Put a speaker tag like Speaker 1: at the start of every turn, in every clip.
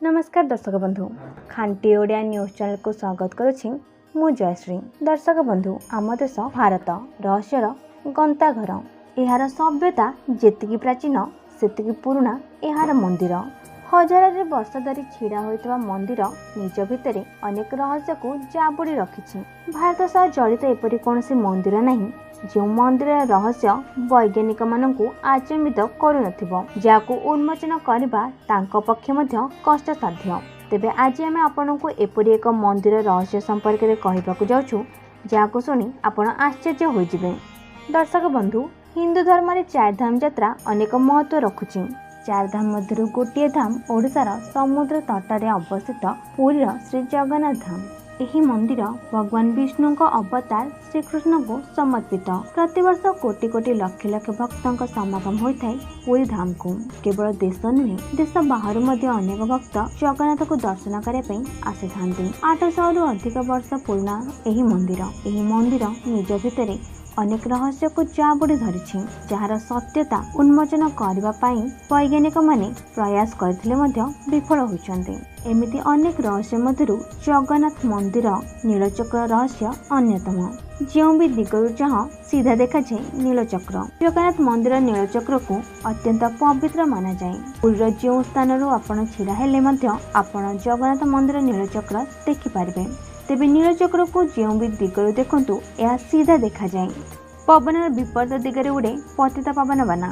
Speaker 1: नमस्कार दर्शक बंधु खांटी ओडिया न्यूज चैनल को स्वागत करुछि मु जयश्री। दर्शक बंधु आम देश भारत रहस्यर गंताघर। यार सभ्यता जेतिकी प्राचीन सेतिकी पुराना यार मंदिर। हजार वर्ष धरी छिड़ा होइतबा मंदिर निज भितर अनेक रहस्य को जाबुड़ी रखिछि। भारत सह जड़ित एपरि कोनोसी मंदिर नहीं जो मंदिर रहस्य वैज्ञानिक मानकु आचंबित करुनथिबो, जाकु उन्मोचन करबा तांको पक्षे मध्य कष्टसाध्य। तेबे आज आमे आपनकु एपरि एक मंदिर रहस्य संपर्क रे कहिबाकु जाउछु, जाकु सुनी आपण आश्चर्य होई जिवे। दर्शक बंधु, हिंदू धर्म रे चार धाम यात्रा अनेक महत्व रखुछि। चार धाम मध्यरु गोटिए धाम ओडिशार समुद्र तटरे अवस्थित पुरीर श्री जगन्नाथ धाम। एही मंदिर भगवान विष्णु अवतार श्रीकृष्ण को समर्पित। प्रतिवर्ष कोटि कोटि लक्ष लक्ष भक्तों समागम होता है पुरी धाम को। केवल देश नुहे देश बाहर अनेक भक्त जगन्नाथ को दर्शन करने आसी था। 800 रु अधिक वर्ष पुराना एही मंदिर निज भितर अनेक रहस्य को जाबुड़ी धरिछि, जार सत्यता उन्मोचन करबा पई वैज्ञानिक माने प्रयास करथिले मध्य विफल होइछन्ते। एमिति अनेक रहस्य मध्यरु जगन्नाथ मंदिर नीलचक्र रहस्य अन्यतम। जो भी दिगरु चाह सीधा देखा जाए नीलचक्र। जगन्नाथ मंदिर नीलचक्र को अत्यंत पवित्र माना जाए। पुरीर जो स्थान आपण छिड़ा हेले मध्य आपण जगन्नाथ मंदिर नीलचक्र देखि पारिबे। तेबे नीलचक्र को जो भी दिगरु देखंतु यह सीधा देखा जाए। पवन विपरीत दिगरे उड़े पतित पावन बाना।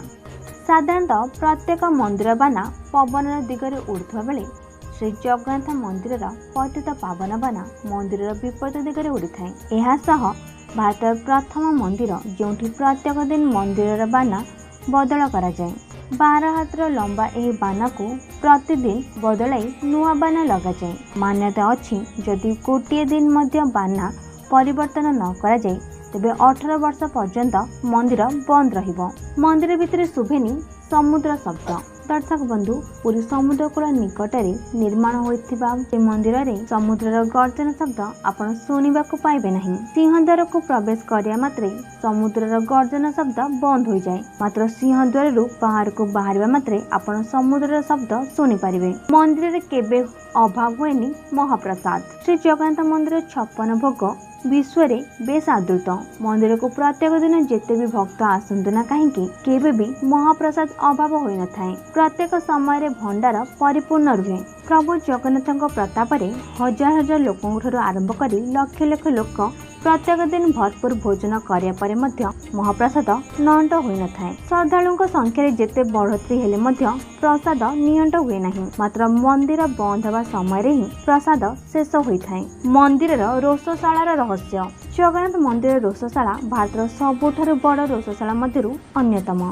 Speaker 1: साधारणतः प्रत्येक मंदिर बाना पवन दिगरे उड़ुवा बेले श्री जगन्नाथ मंदिर पतित पावन बाना मंदिर विपरीत दिगरे उड़ी थाए। यह सह भारत प्रथम मंदिर जोठी प्रत्येक दिन मंदिर बाना बदल करा जाए। 12 हाथ लंबा यह बाना को प्रतिदिन बदलाई नुआ बाना लगा जाए। मान्यता अच्छी जदि गोटे दिन मध्य बाना परिवर्तन न करा जाए तेबे 18 वर्ष पर्यंत मंदिर बंद रहिबो। मंदिर भितर शुभेनी समुद्र शब्द। दर्शक बंधु, पुरी समुद्र कूल निकटरे निर्माण होइथिबा मंदिर रे समुद्रर गर्जन शब्द आपण सुनिबाकू पाइबे नहीं। सिंहद्वार को प्रवेश करिया मात्रे समुद्रर गर्जन शब्द बंद हो जाए। मात्र सिंहद्वार रु बाहर को बाहरिबा मात्रे आपण समुद्रर शब्द सुनि पारिबे। मंदिर रे केबे अभाव होएनी महाप्रसाद। श्री जगन्नाथ मंदिर 56 भोग विश्व रे बेस आदृत। मंदिर को प्रत्येक दिन जेते भी भक्त आसंतु ना कहीं केबे भी महाप्रसाद अभाव होई न थाए। प्रत्येक समय रे भंडार परिपूर्ण रुहे। प्रभु जगन्नाथ प्रताप रे हजार हजार लोक आरंभ कर लक्ष लक्ष लोक प्रत्येक दिन भरपूर भोजन करिया परे मध्य महाप्रसाद नंट होई न थाए। श्रद्धालुओं संख्या जेते बढ़ोतरी हेले मध्य प्रसाद नियंट हुए नहीं। मात्र मंदिर बंद हवा समय रे ही प्रसाद शेष होई थाए। मंदिर रोषशालार रहस्य। जगन्नाथ मंदिर रोषशाला भारत सबुठारु बड़ रोषशाला मध्यरु अन्यतम।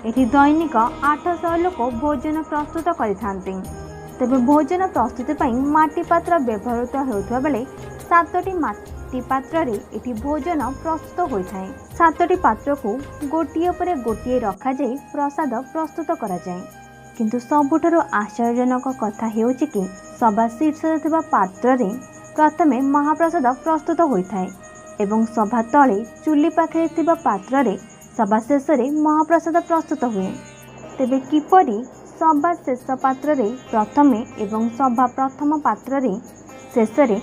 Speaker 1: एठी दैनिक 800 लोक भोजन प्रस्तुत करिथांते। तेबे भोजन प्रस्तुति पई माटी पात्र व्यवहृत होउथबा बेले 7टी माटी पात्र रे एठी भोजन प्रस्तुत होइथाय। 7टी पात्र को गोटिए पर गोटिए रखा जाय प्रसाद प्रस्तुत करा जाय। किंतु सबुठारु आश्चर्यजनक कथा हेउछि कि सभा शीर्षरे थिबा पात्र रे प्रथमे महाप्रसाद प्रस्तुत होइथाय एवं सभा तळे चुली पाखरे थिबा पात्र रे सभा शेष रे महाप्रसाद प्रस्तुत हुए। तेबे किपरि सभा शेष पात्र रे प्रथमे एवं सभा प्रथम पात्र रे शेष रे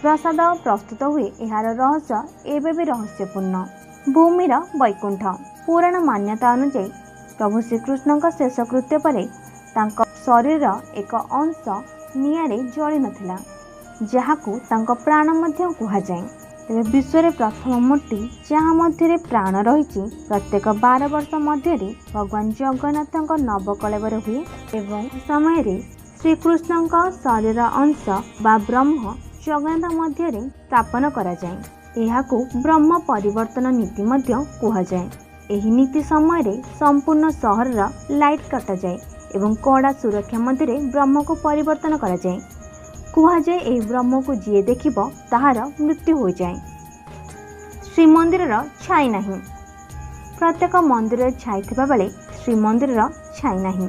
Speaker 1: प्रसाद प्रस्तुत हुए, यार रहस्य एबे भी रहस्यपूर्ण। भूमिर वैकुंठ। पुराण मान्यता अनुसार प्रभु श्रीकृष्ण शेष कृत्य पर तांको शरीर एक अंश निआरे जଳି नथिला, जहाकू तांको प्राण मध्य कुहा जाए। तेबे विश्व रे प्रथम मूर्ति जहाँ मध्य प्राण रही प्रत्येक 12 वर्ष मध्य भगवान जगन्नाथ नवकलेवर हुए एवं समय रे श्रीकृष्ण शरीर अंश बा ब्रह्म जगन्नाथ मध्य स्थापन करा जाए। एहाकू ब्रह्म परिवर्तन नीति मध्य कुहा जाए। एही नीति समय रे संपूर्ण शहर लाइट कटा जाए एवं कड़ा सुरक्षा मध्य ब्रह्म को परिवर्तन करा जाए। कुहा जाए एही ब्रह्म को जिए देखिबो ताहार मृत्यु हो जाए। श्रीमंदिर छाई नहीं। प्रत्येक मंदिर छाई थिबा बेले श्रीमंदिर छाई नहीं।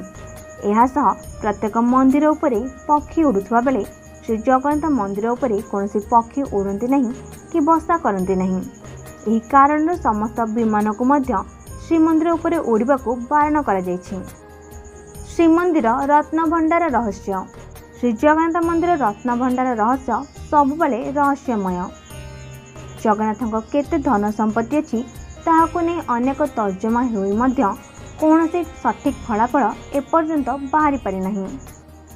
Speaker 1: एहा सह प्रत्येक मंदिर उपरे पक्षी उड़ुथबा बेले श्री जगन्नाथ मंदिर उपरे कौनसी पक्षी उड़ती नहीं कि बसा करती नहीं। एही कारण समस्त विमान को मध्य श्रीमंदिर उपरे उड़िबा को बारण करा जायछि। श्रीमंदिर रत्न भंडार रहस्य। श्री जगन्नाथ मंदिर रत्नभंडार रहस्य सबुबले रहस्यमय। जगन्नाथ केते धन संपत्ति अच्छी ताहाको नहीं अनेक तर्जमा होई मध्य कौनसी सठिक फलाफल एपर्यंत बाहरी पारि नहीं।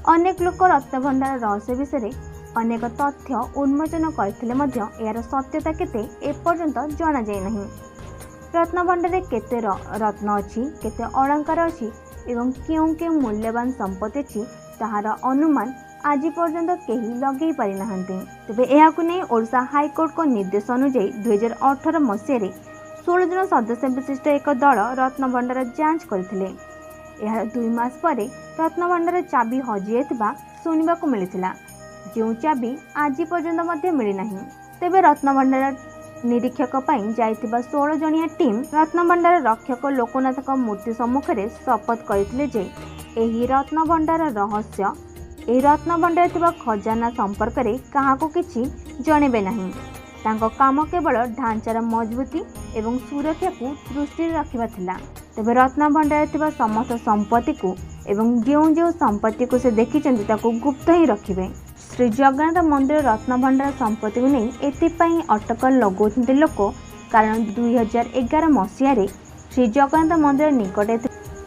Speaker 1: अनेक लोक रत्नभंडार रहस्य विषय अनेक तथ्य उन्मोचन करथिले मध्य यार सत्यता केते एपर्यंत जाना जाय नहीं। रत्नभंडार केते रत्न अच्छी, केते अलंकार अच्छी एवं क्यों क्यों मूल्यवान संपत्ति अच्छी ताहार अनुमान आज पर्यंत केही लगे पारि नाहंती। तेबे एहाकु नै ओडिशा हाईकोर्ट को निर्देश अनुଯାयी 2018 मसीह 16 जन सदस्य विशिष्ट एक दल रत्नभंडार जांच करथिले। एहार 2 मास परे रत्नभंडार चाबी हजि जायतिबा सुनिबाकु मिलिथिला, जो चाबी आज पर्यंत मध्य मिली नहीं। तेबे रत्नभंडार निरीक्षक पाई जाइतिबा 16 जणिया टीम रत्नभंडार रक्षक लोकनाथ मूर्ति सम्मुखें शपथ करथिले जे एही रत्नभंडार रहस्य एही रत्नभंडार थिबा खजाना संपर्क में काहाको किछि जणेबे नहीं। तांको काम केवल ढांचार मजबूती एवं सुरक्षा को दृष्टि रखिबा थिला। तेबे रत्नभंडार थिबा समस्त संपत्ति को एवं जो संपत्ति को से देखिचंती ताको गुप्त ही रखिबे। श्री जगन्नाथ मंदिर रत्नभंडार संपत्ति को नहीं एथिपाई अटकल लगौଛନ୍ତି लोक, कारण 2011 मसीह श्री जगन्नाथ मंदिर निकटे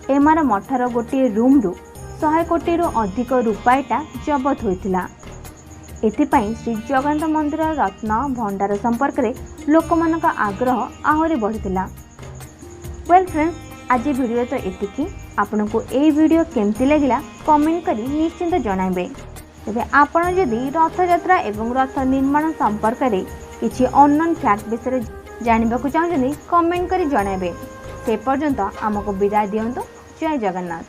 Speaker 1: एमार मठार गोटे रूम रु 100 कोटी रु अधिक रुपाईटा जबत होइतिला। एथिपाई श्री जगन्नाथ मंदिर रत्न भंडार संपर्क में लोकमानक आग्रह आहरी बढ़ितिला। वेल फ्रेंड्स, आज वीडियो तो एतिकी। आपनको ए वीडियो केमती लगिला कमेंट करी निश्चिंत जणाइबे। तेबे आपण जदि रथ यात्रा एवं रथ निर्माण संपर्क में किछि अननोन फैक्ट विषय जानिबाकु चाहछन्ती कमेंट करी जणाइबे। से पर्यंत आमको विदाय दियंतु। जय जगन्नाथ।